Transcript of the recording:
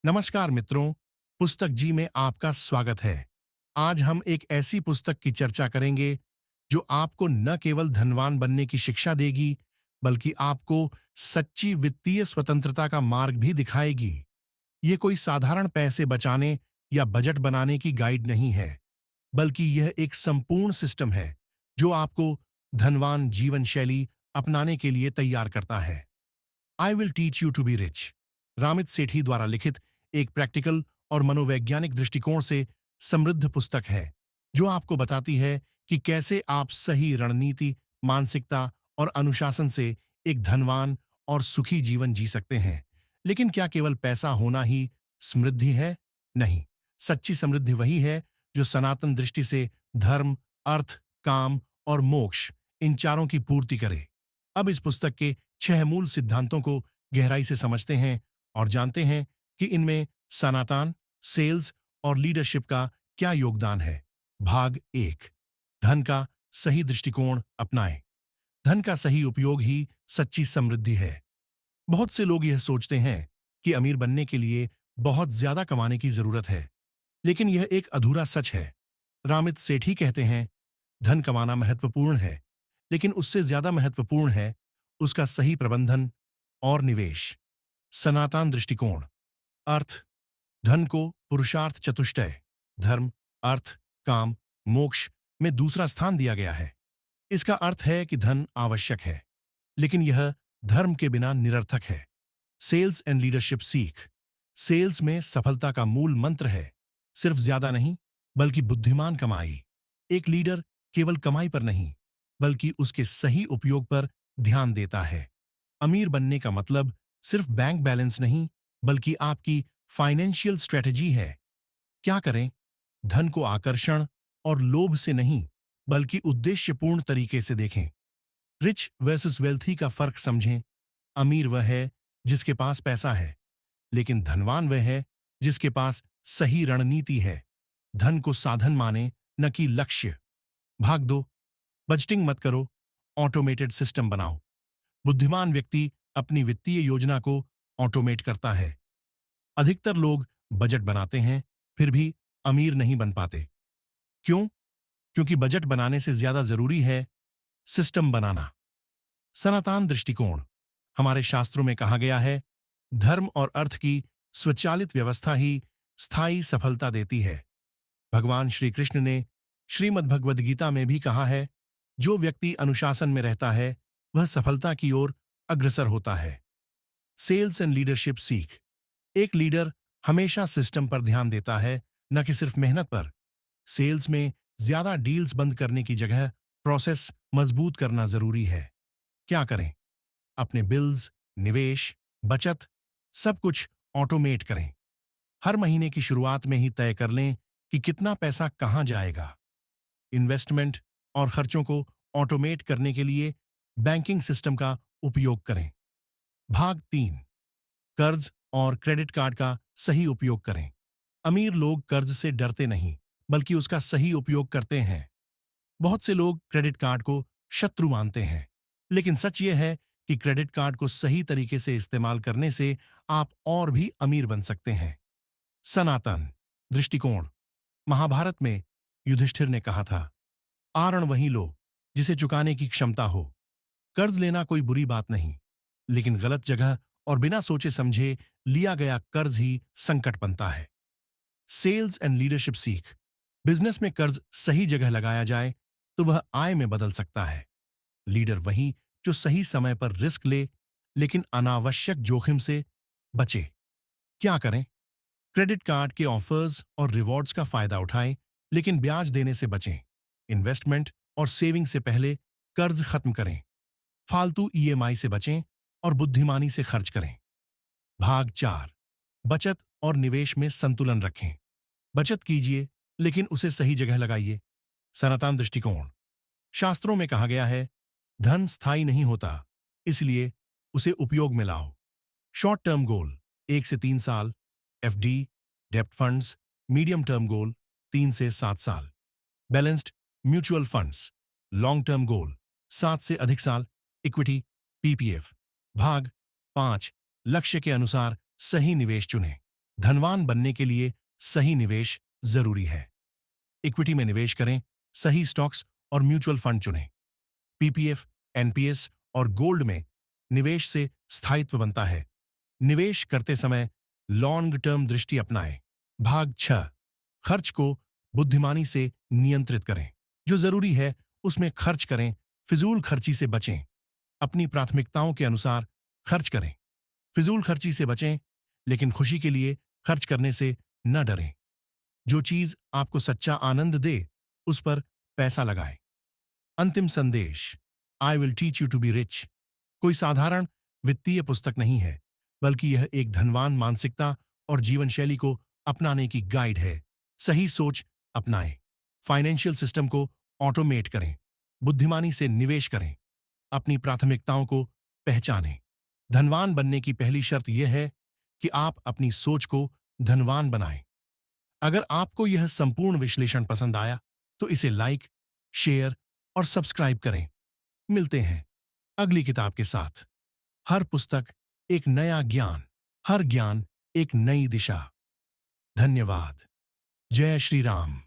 नमस्कार मित्रों, पुस्तक जी में आपका स्वागत है। आज हम एक ऐसी पुस्तक की चर्चा करेंगे जो आपको न केवल धनवान बनने की शिक्षा देगी, बल्कि आपको सच्ची वित्तीय स्वतंत्रता का मार्ग भी दिखाएगी। ये कोई साधारण पैसे बचाने या बजट बनाने की गाइड नहीं है, बल्कि यह एक संपूर्ण सिस्टम है जो आपको धनवान जीवन शैली अपनाने के लिए तैयार करता है। I will teach you to be rich, Ramit Sethi द्वारा लिखित एक प्रैक्टिकल और मनोवैज्ञानिक दृष्टिकोण से समृद्ध पुस्तक है जो आपको बताती है कि कैसे आप सही रणनीति, मानसिकता और अनुशासन से एक धनवान और सुखी जीवन जी सकते हैं। लेकिन क्या केवल पैसा होना ही समृद्धि है? नहीं, सच्ची समृद्धि वही है जो सनातन दृष्टि से धर्म, अर्थ, काम और मोक्ष, इन चारों की पूर्ति करे। अब इस पुस्तक के 6 मूल सिद्धांतों को गहराई से समझते हैं और जानते हैं कि इनमें सनातन, सेल्स और लीडरशिप का क्या योगदान है। भाग 1, धन का सही दृष्टिकोण अपनाएं। धन का सही उपयोग ही सच्ची समृद्धि है। बहुत से लोग यह सोचते हैं कि अमीर बनने के लिए बहुत ज्यादा कमाने की जरूरत है, लेकिन यह एक अधूरा सच है। रामित सेठी कहते हैं, धन कमाना महत्वपूर्ण है, लेकिन उससे ज्यादा महत्वपूर्ण है उसका सही प्रबंधन और निवेश। सनातन दृष्टिकोण, अर्थ, धन को पुरुषार्थ चतुष्टय, धर्म, अर्थ, काम, मोक्ष में दूसरा स्थान दिया गया है। इसका अर्थ है कि धन आवश्यक है, लेकिन यह धर्म के बिना निरर्थक है। सेल्स एंड लीडरशिप सीख, सेल्स में सफलता का मूल मंत्र है सिर्फ ज्यादा नहीं, बल्कि बुद्धिमान कमाई। एक लीडर केवल कमाई पर नहीं, बल्कि उसके सही उपयोग पर ध्यान देता है। अमीर बनने का मतलब सिर्फ बैंक बैलेंस नहीं, बल्कि आपकी फाइनेंशियल स्ट्रेटजी है। क्या करें? धन को आकर्षण और लोभ से नहीं, बल्कि उद्देश्यपूर्ण तरीके से देखें। रिच वर्सेस वेल्थी का फर्क समझें। अमीर वह है जिसके पास पैसा है, लेकिन धनवान वह है जिसके पास सही रणनीति है। धन को साधन माने, न कि लक्ष्य। भाग 2, बजटिंग मत करो, ऑटोमेटेड सिस्टम बनाओ। बुद्धिमान व्यक्ति अपनी वित्तीय योजना को ऑटोमेट करता है। अधिकतर लोग बजट बनाते हैं, फिर भी अमीर नहीं बन पाते। क्यों? क्योंकि बजट बनाने से ज्यादा जरूरी है सिस्टम बनाना। सनातन दृष्टिकोण, हमारे शास्त्रों में कहा गया है, धर्म और अर्थ की स्वचालित व्यवस्था ही स्थायी सफलता देती है। भगवान श्री कृष्ण ने श्रीमद् भगवद गीता में भी कहा है, जो व्यक्ति अनुशासन में रहता है वह सफलता की ओर अग्रसर होता है। सेल्स एंड लीडरशिप सीख, एक लीडर हमेशा सिस्टम पर ध्यान देता है, न कि सिर्फ मेहनत पर। सेल्स में ज्यादा डील्स बंद करने की जगह प्रोसेस मजबूत करना जरूरी है। क्या करें? अपने बिल्स, निवेश, बचत, सब कुछ ऑटोमेट करें। हर महीने की शुरुआत में ही तय कर लें कि कितना पैसा कहां जाएगा। इन्वेस्टमेंट और खर्चों को ऑटोमेट करने के लिए बैंकिंग सिस्टम का उपयोग करें। भाग 3, कर्ज और क्रेडिट कार्ड का सही उपयोग करें। अमीर लोग कर्ज से डरते नहीं, बल्कि उसका सही उपयोग करते हैं। बहुत से लोग क्रेडिट कार्ड को शत्रु मानते हैं, लेकिन सच यह है कि क्रेडिट कार्ड को सही तरीके से इस्तेमाल करने से आप और भी अमीर बन सकते हैं। सनातन दृष्टिकोण, महाभारत में युधिष्ठिर ने कहा था, आरण वही लो जिसे चुकाने की क्षमता हो। कर्ज लेना कोई बुरी बात नहीं, लेकिन गलत जगह और बिना सोचे समझे लिया गया कर्ज ही संकट बनता है। सेल्स एंड लीडरशिप सीख, बिजनेस में कर्ज सही जगह लगाया जाए तो वह आय में बदल सकता है। लीडर वही जो सही समय पर रिस्क ले, लेकिन अनावश्यक जोखिम से बचे। क्या करें? क्रेडिट कार्ड के ऑफर्स और रिवॉर्ड्स का फायदा उठाएं, लेकिन ब्याज देने से बचें। इन्वेस्टमेंट और सेविंग से पहले कर्ज खत्म करें। फालतू ईएमआई से बचें और बुद्धिमानी से खर्च करें। भाग 4, बचत और निवेश में संतुलन रखें। बचत कीजिए, लेकिन उसे सही जगह लगाइए। सनातन दृष्टिकोण, शास्त्रों में कहा गया है, धन स्थायी नहीं होता, इसलिए उसे उपयोग में लाओ। शॉर्ट टर्म गोल 1 से 3 साल, एफडी, डेप्ट फंड्स। मीडियम टर्म गोल 3 से 7 साल, balanced mutual funds. Long term goal 7 से अधिक साल, इक्विटी, पीपीएफ। भाग 5, लक्ष्य के अनुसार सही निवेश चुनें। धनवान बनने के लिए सही निवेश जरूरी है। इक्विटी में निवेश करें, सही स्टॉक्स और म्यूचुअल फंड चुनें। पीपीएफ, एनपीएस और गोल्ड में निवेश से स्थायित्व बनता है। निवेश करते समय लॉन्ग टर्म दृष्टि अपनाएं। भाग 6, खर्च को बुद्धिमानी से नियंत्रित करें। जो जरूरी है उसमें खर्च करें, फिजूल खर्ची से बचें। अपनी प्राथमिकताओं के अनुसार खर्च करें। फिजूल खर्ची से बचें, लेकिन खुशी के लिए खर्च करने से न डरें। जो चीज आपको सच्चा आनंद दे उस पर पैसा लगाएं। अंतिम संदेश, I will teach you to be rich कोई साधारण वित्तीय पुस्तक नहीं है, बल्कि यह एक धनवान मानसिकता और जीवन शैली को अपनाने की गाइड है। सही सोच अपनाएं, फाइनेंशियल सिस्टम को ऑटोमेट करें, बुद्धिमानी से निवेश करें, अपनी प्राथमिकताओं को पहचानें। धनवान बनने की पहली शर्त यह है कि आप अपनी सोच को धनवान बनाएं। अगर आपको यह संपूर्ण विश्लेषण पसंद आया तो इसे लाइक, शेयर और सब्सक्राइब करें। मिलते हैं अगली किताब के साथ। हर पुस्तक एक नया ज्ञान, हर ज्ञान एक नई दिशा। धन्यवाद। जय श्री राम।